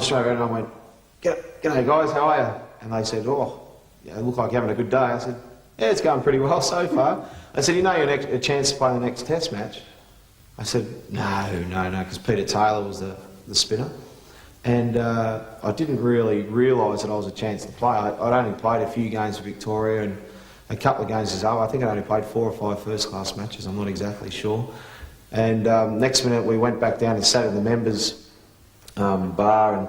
went straight around and I went, "G'day guys, how are you?" And they said, "Oh, you look like you're having a good day." I said, "Yeah, it's going pretty well so far." They said, "You know, you're a chance to play the next test match." I said, no, because Peter Taylor was the spinner. And I didn't really realise that I was a chance to play. I'd only played a few games for Victoria and a couple of games as well. I think I'd only played 4 or 5 first-class matches, I'm not exactly sure. And next minute we went back down and sat in the members' bar,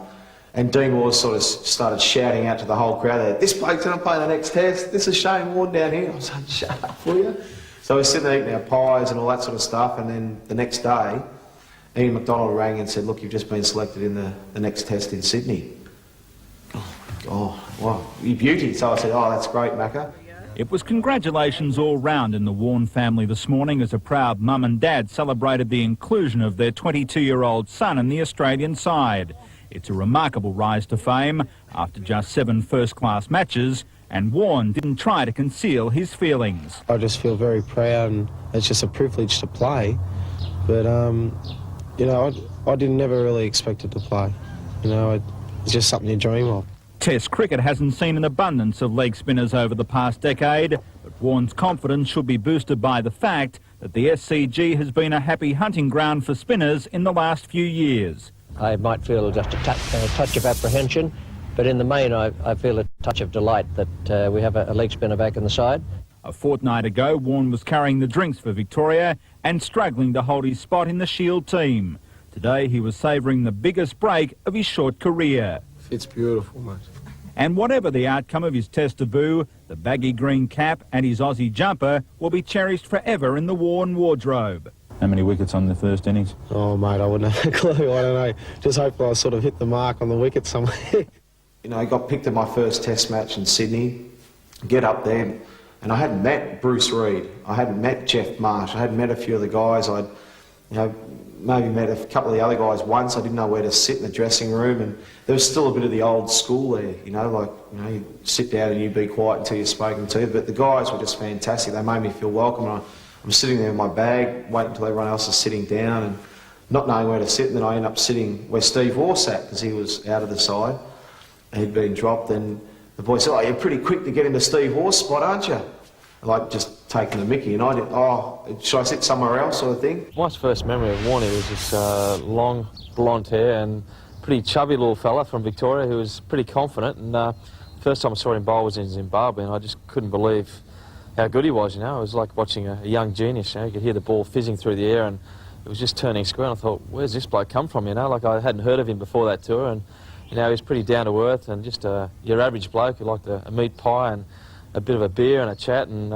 and Dean Wars sort of started shouting out to the whole crowd there, "This bloke's going to play the next test. This is Shane Warne down here." I was like, "Shut up, will you?" So we're sitting there eating our pies and all that sort of stuff, and then the next day, Ian McDonald rang and said, "Look, you've just been selected in the next test in Sydney." Oh, wow, you beauty. So I said, "Oh, that's great, Macca." It was congratulations all round in the Warne family this morning as a proud mum and dad celebrated the inclusion of their 22-year-old son in the Australian side. It's a remarkable rise to fame after just 7 first-class matches, and Warne didn't try to conceal his feelings. I just feel very proud, and it's just a privilege to play. But, you know, I didn't never really expected to play. You know, it's just something you dream of. Test cricket hasn't seen an abundance of leg spinners over the past decade, but Warne's confidence should be boosted by the fact that the SCG has been a happy hunting ground for spinners in the last few years. I might feel just a touch of apprehension, but in the main I feel a touch of delight that we have a leg spinner back in the side. A fortnight ago, Warne was carrying the drinks for Victoria and struggling to hold his spot in the Shield team. Today he was savouring the biggest break of his short career. It's beautiful, mate. And whatever the outcome of his test debut, the baggy green cap and his Aussie jumper will be cherished forever in the Warne wardrobe. How many wickets on the first innings? Oh, mate, I wouldn't have a clue. I don't know. Just hope I sort of hit the mark on the wicket somewhere. You know, I got picked at my first test match in Sydney, get up there, and I hadn't met Bruce Reid. I hadn't met Jeff Marsh. I hadn't met a few of the guys. I'd, you know, maybe met a couple of the other guys once. I didn't know where to sit in the dressing room, and there was still a bit of the old school there, you know, like, you know, you sit down and you be quiet until you're spoken to. But the guys were just fantastic. They made me feel welcome. And I'm sitting there with my bag, waiting until everyone else is sitting down and not knowing where to sit. And then I end up sitting where Steve Waugh sat because he was out of the side. He'd been dropped, and the boy said, "Oh, you're pretty quick to get into Steve Waugh's spot, aren't you?" Like, just taking the mickey, and I did, "Oh, should I sit somewhere else," sort of thing. My first memory of Warne was this long blonde hair and pretty chubby little fella from Victoria who was pretty confident, and first time I saw him bowl was in Zimbabwe, and I just couldn't believe how good he was, you know. It was like watching a young genius, you know. You could hear the ball fizzing through the air and it was just turning square, and I thought, where's this bloke come from, you know? Like, I hadn't heard of him before that tour, and you know, he was pretty down to earth and just your average bloke who liked a meat pie and a bit of a beer and a chat, and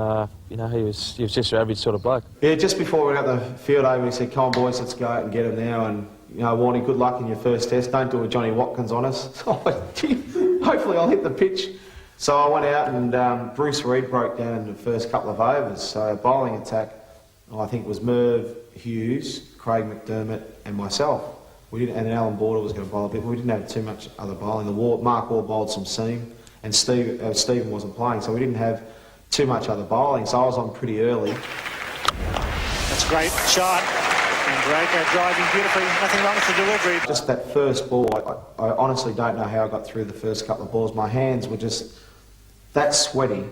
you know, he was just your average sort of bloke. Yeah, just before we got the field over, he said, "Come on, boys, let's go out and get him now." And you know, Warne, good luck in your first test. Don't do a Johnny Watkins on us. Hopefully, I'll hit the pitch. So I went out, and Bruce Reid broke down in the first couple of overs. So bowling attack, I think it was Merv Hughes, Craig McDermott, and myself. We didn't, and Alan Border was going to bowl a bit, but we didn't have too much other bowling. Mark Waugh bowled some seam, and Stephen wasn't playing, so we didn't have too much other bowling, so I was on pretty early. That's a great shot, and great driving beautifully, nothing wrong with the delivery. Just that first ball, I honestly don't know how I got through the first couple of balls. My hands were just that sweaty,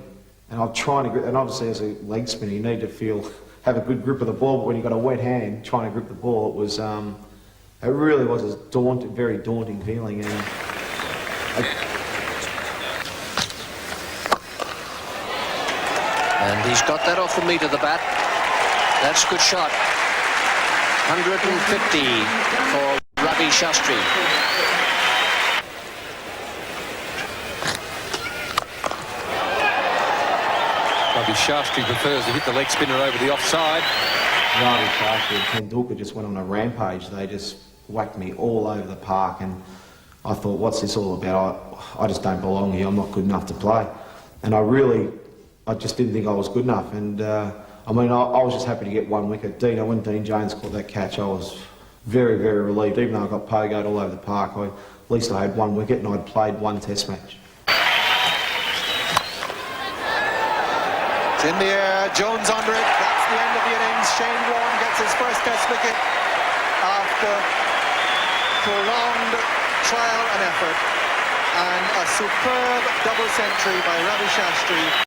and I'm trying to grip, and obviously as a leg spinner you need to have a good grip of the ball, but when you've got a wet hand trying to grip the ball, it was, it really was a very daunting feeling. And And he's got that off the meat of the bat. That's a good shot. 150 for Ravi Shastri. Ravi Shastri prefers to hit the leg spinner over the offside. Ravi Shastri and Tendulkar just went on a rampage. They just whacked me all over the park, and I thought, what's this all about? I just don't belong here. I'm not good enough to play. And I just didn't think I was good enough. And I mean, I was just happy to get 1 wicket. When Dean Jones caught that catch, I was very, very relieved. Even though I got pogoed all over the park, at least I had 1 wicket and I'd played 1 test match. It's in the air, Jones under it, that's the end of the innings. Shane Warne gets his first test wicket after prolonged trial and effort, and a superb double century by Ravi Shastri.